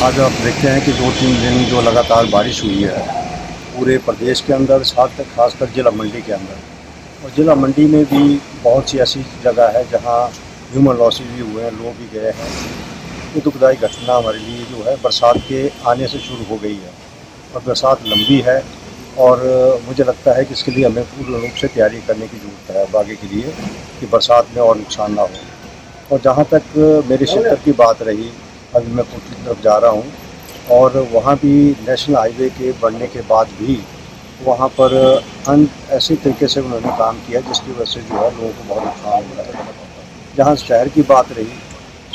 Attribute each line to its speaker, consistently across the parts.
Speaker 1: आज आप देखते हैं कि 2-3 दिन जो लगातार बारिश हुई है पूरे प्रदेश के अंदर, साथ खासकर जिला मंडी के अंदर। और जिला मंडी में भी बहुत सी ऐसी जगह है जहां ह्यूमन लॉसेस भी हुए हैं, लोग भी गए हैं। ये दुखदायी घटना हमारे लिए जो है बरसात के आने से शुरू हो गई है और बरसात लंबी है। और मुझे लगता है कि इसके लिए हमें पूर्ण रूप से तैयारी करने की ज़रूरत है अब आगे के लिए, कि बरसात में और नुकसान ना हो। और जहाँ तक मेरे क्षेत्र की बात रही, अभी मैं कोची की तरफ जा रहा हूँ और वहाँ भी नेशनल हाईवे के बनने के बाद भी वहाँ पर ऐसे तरीके से उन्होंने काम किया जिसकी वजह से जो है लोगों को बहुत नुकसान हो रहा है। जहाँ शहर की बात रही,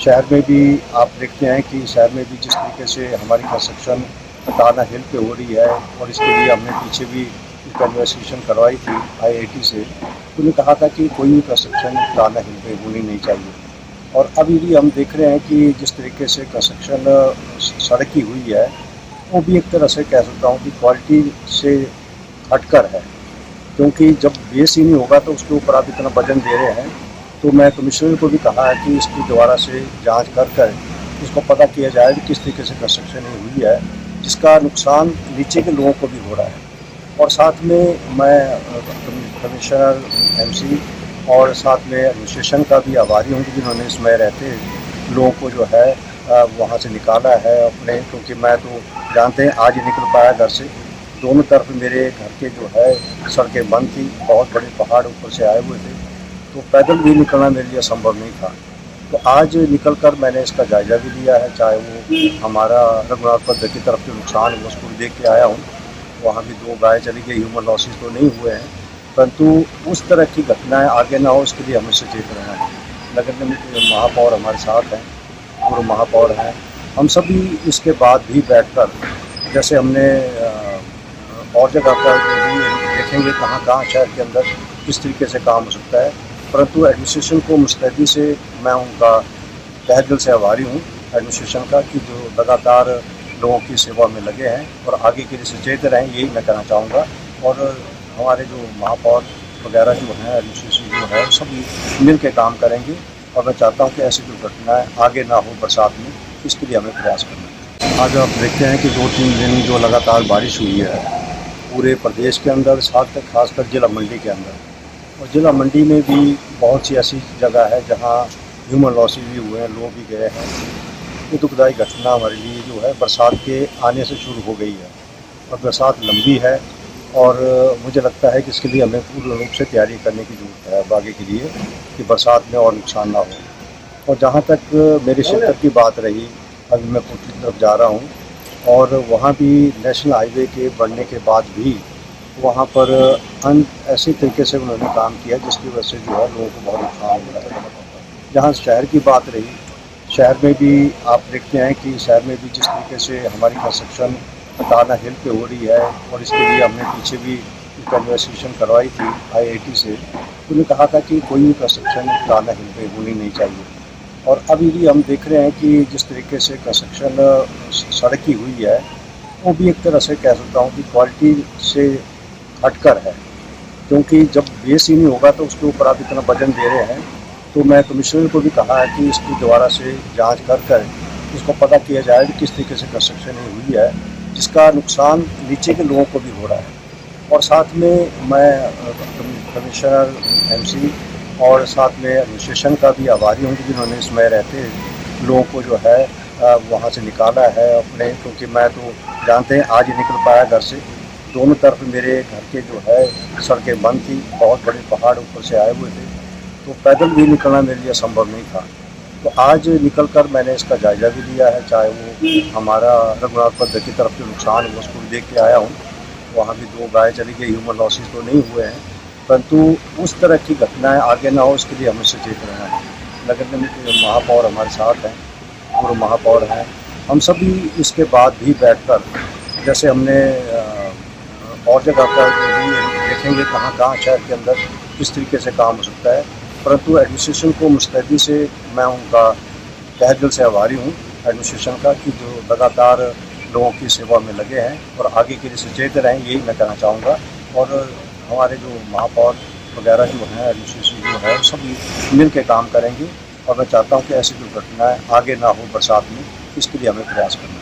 Speaker 1: शहर में भी आप देखते हैं कि शहर में भी जिस तरीके से हमारी कंस्ट्रक्शन टाना हिल पे हो रही है, और इसके लिए हमने पीछे भी एक इन्वेस्टिगेशन करवाई थी IIT से। उन्होंने कहा था कि कोई भी कंस्ट्रक्शन टाना हिल पे होनी नहीं चाहिए। और अभी भी हम देख रहे हैं कि जिस तरीके से कंस्ट्रक्शन सड़क की हुई है, वो भी एक तरह से कह सकता हूँ कि क्वालिटी से हटकर है। क्योंकि जब बेस ही नहीं होगा तो उसके ऊपर आप इतना वजन दे रहे हैं। तो मैं कमिश्नर को भी कहा है कि इसकी दोबारा से जांच कर इसको पता किया जाए कि किस तरीके से कंस्ट्रक्शन हुई है, जिसका नुकसान नीचे के लोगों को भी हो रहा है। और साथ में मैं कमिश्नर MC और साथ में एडमिनिस्ट्रेशन का भी आभारी हूँ कि जिन्होंने इसमें रहते लोगों को जो है वहाँ से निकाला है अपने। क्योंकि मैं तो जानते हैं आज ही निकल पाया घर से, दोनों तरफ मेरे घर के जो है सड़कें बंद थी, बहुत बड़े पहाड़ ऊपर से आए हुए थे, तो पैदल भी निकलना मेरे लिए संभव नहीं था। तो आज निकलकर मैंने इसका जायज़ा भी लिया है, चाहे वो हमारा रघुनाथ पद्ध की तरफ जो नुकसान हुआ उसको भी देख के आया हूँ। वहाँ भी 2 गाय चली गई, ह्यूमन लॉसेस तो नहीं हुए हैं, परंतु उस तरह की घटनाएं आगे ना हो इसके लिए हमें सचेत रहना है। नगर निगम के महापौर हमारे साथ हैं, पूर्व महापौर हैं, हम सभी इसके बाद भी बैठकर, जैसे हमने और जगह पर भी देखेंगे कहाँ कहाँ शहर के अंदर किस तरीके से काम हो सकता है। परंतु एडमिनिस्ट्रेशन को मुस्तैदी से मैं उनका तहे दिल से आभारी हूँ एडमिनिस्ट्रेशन का, कि जो लगातार लोगों की सेवा में लगे हैं और आगे के लिए सचेत रहें, यही मैं कहना चाहूँगा। और हमारे जो महापौर वगैरह जो हैं, एडमिनिस्ट्रेशन जो है, सभी मिल के काम करेंगे। और मैं चाहता हूँ कि ऐसी दुर्घटनाएँ आगे ना हो बरसात में, इसके लिए हमें प्रयास करना है। आज आप देखते हैं कि 2-3 दिन जो लगातार बारिश हुई है पूरे प्रदेश के अंदर, साथ खासकर जिला मंडी के अंदर। और जिला मंडी में भी बहुत सी ऐसी जगह है जहाँ ह्यूमन लॉसेस भी हुए हैं, लोग भी गए हैं। ये दुखदायी घटना हमारे लिए जो है बरसात के आने से शुरू हो गई है और बरसात लंबी है। और मुझे लगता है कि इसके लिए हमें पूर्ण रूप से तैयारी करने की ज़रूरत है अब आगे के लिए, कि बरसात में और नुकसान ना हो। और जहाँ तक मेरे क्षेत्र की बात रही, अभी मैं कोची की तरफ जा रहा हूँ और वहाँ भी नेशनल हाईवे के बनने के बाद भी वहाँ पर ऐसे तरीके से उन्होंने काम किया जिसकी वजह से जो है लोगों को बहुत नुकसान हो रहा है। जहाँ शहर की बात रही, शहर में भी आप देखते हैं कि शहर में भी जिस तरीके से हमारी कंस्ट्रक्शन टाना हिल पे हो रही है, और इसके लिए हमने पीछे भी एक इन्वेस्टिगेशन करवाई थी IIT से। उन्होंने कहा था कि कोई भी कंस्ट्रक्शन टाना हिल पे होनी नहीं चाहिए। और अभी भी हम देख रहे हैं कि जिस तरीके से कंस्ट्रक्शन सड़क की हुई है, वो भी एक तरह से कह सकता हूँ कि क्वालिटी से हटकर है। क्योंकि जब बेस ही नहीं होगा तो उसके ऊपर आप इतना वजन दे रहे हैं। तो मैं कमिश्नर को भी कहा है कि इसकी दोबारा से जांच कर इसको पता किया जाए कि किस तरीके से कंस्ट्रक्शन हुई है, जिसका नुकसान नीचे के लोगों को भी हो रहा है। और साथ में मैं कमिश्नर MC और साथ में एडमिनिस्ट्रेशन का भी आभारी हूँ कि जिन्होंने इसमें रहते लोगों को जो है वहाँ से निकाला है अपने। क्योंकि मैं तो जानते हैं आज ही निकल पाया घर से, दोनों तरफ मेरे घर के जो है सड़कें बंद थी, बहुत बड़े पहाड़ ऊपर से आए हुए थे, तो पैदल भी निकलना मेरे लिए संभव नहीं था। तो आज निकलकर मैंने इसका जायज़ा भी लिया है, चाहे वो हमारा रघुनाथ पद्ध की तरफ जो नुकसान हुआ उसको भी देख के आया हूँ। वहाँ भी 2 गाय चली गई, ह्यूमन लॉसेस तो नहीं हुए हैं, परंतु उस तरह की घटनाएं आगे ना हो इसके लिए हमें सचेत रहना है। नगर निगम के महापौर हमारे साथ हैं, पूर्व महापौर हैं, हम सभी इसके बाद भी बैठकर, जैसे हमने और जगह पर भी देखेंगे कहाँ कहाँ शहर के अंदर किस तरीके से काम हो सकता है। परंतु एडमिनिस्ट्रेशन को मुस्तैदी से मैं उनका तहे दिल से आभारी हूँ एडमिनिस्ट्रेशन का, कि जो लगातार लोगों की सेवा में लगे हैं और आगे के लिए सचेत रहें, यही मैं कहना चाहूँगा। और हमारे जो महापौर वगैरह जो हैं, एडमिनिस्ट्रेशन जो है, सभी मिल के काम करेंगे। और मैं चाहता हूँ कि ऐसी दुर्घटनाएँ आगे ना हो बरसात में, इसके लिए हमें प्रयास करना है।